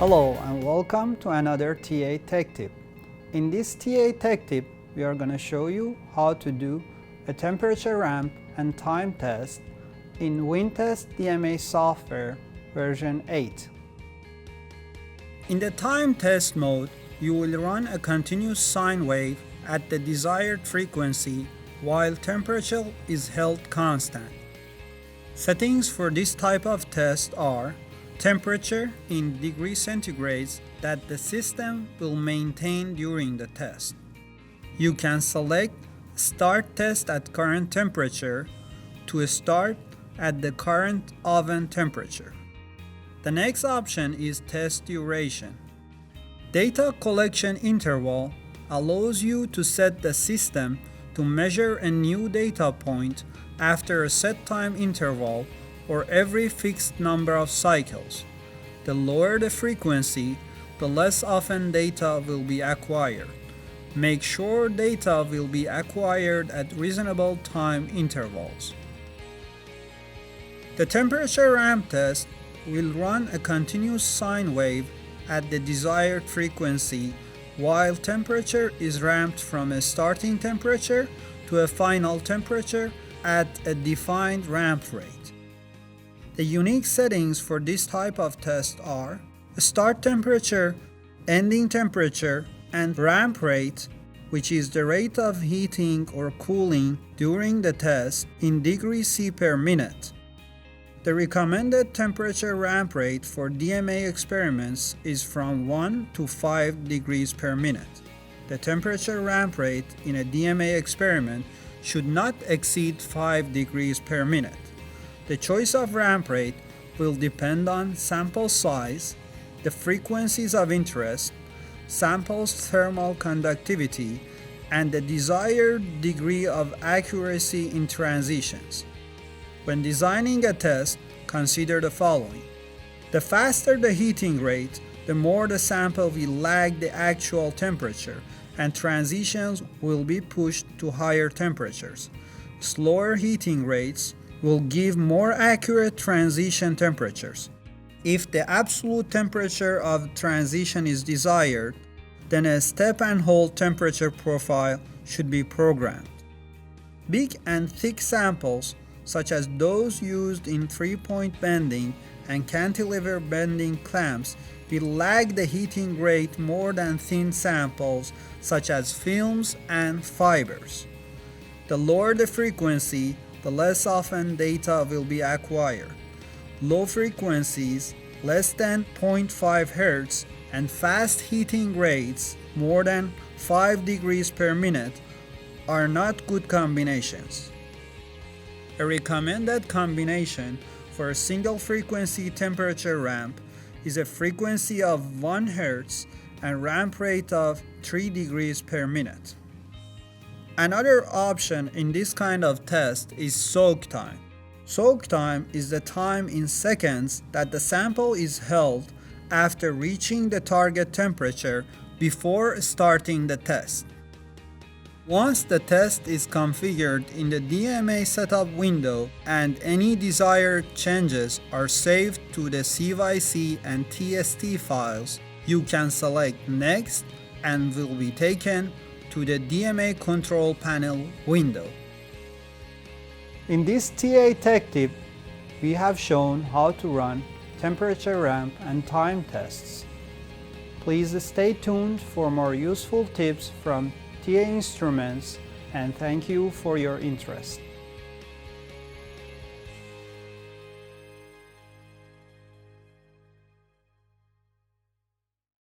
Hello and welcome to another TA Tech Tip. In this TA Tech Tip, we are going to show you how to do a temperature ramp and time test in WinTest DMA Software version 8. In the time test mode, you will run a continuous sine wave at the desired frequency while temperature is held constant. Settings for this type of test are temperature in degrees centigrades that the system will maintain during the test. You can select Start Test at Current Temperature to start at the current oven temperature. The next option is Test Duration. Data collection interval allows you to set the system to measure a new data point after a set time interval or every fixed number of cycles. The lower the frequency, the less often data will be acquired. Make sure data will be acquired at reasonable time intervals. The temperature ramp test will run a continuous sine wave at the desired frequency while temperature is ramped from a starting temperature to a final temperature at a defined ramp rate. The unique settings for this type of test are start temperature, ending temperature, and ramp rate, which is the rate of heating or cooling during the test in degrees C per minute. The recommended temperature ramp rate for DMA experiments is from 1 to 5 degrees per minute. The temperature ramp rate in a DMA experiment should not exceed 5 degrees per minute. The choice of ramp rate will depend on sample size, the frequencies of interest, sample's thermal conductivity, and the desired degree of accuracy in transitions. When designing a test, consider the following. The faster the heating rate, the more the sample will lag the actual temperature, and transitions will be pushed to higher temperatures. Slower heating rates will give more accurate transition temperatures. If the absolute temperature of transition is desired, then a step and hold temperature profile should be programmed. Big and thick samples, such as those used in 3-point bending and cantilever bending clamps, will lag the heating rate more than thin samples such as films and fibers. The lower the frequency, the less often data will be acquired. Low frequencies, less than 0.5 Hz, and fast heating rates, more than 5 degrees per minute, are not good combinations. A recommended combination for a single frequency temperature ramp is a frequency of 1 Hz and ramp rate of 3 degrees per minute. Another option in this kind of test is soak time. Soak time is the time in seconds that the sample is held after reaching the target temperature before starting the test. Once the test is configured in the DMA setup window and any desired changes are saved to the CYC and TST files, you can select Next and will be taken to the DMA control panel window. In this TA Tech Tip, we have shown how to run temperature ramp and time tests. Please stay tuned for more useful tips from TA Instruments, and thank you for your interest.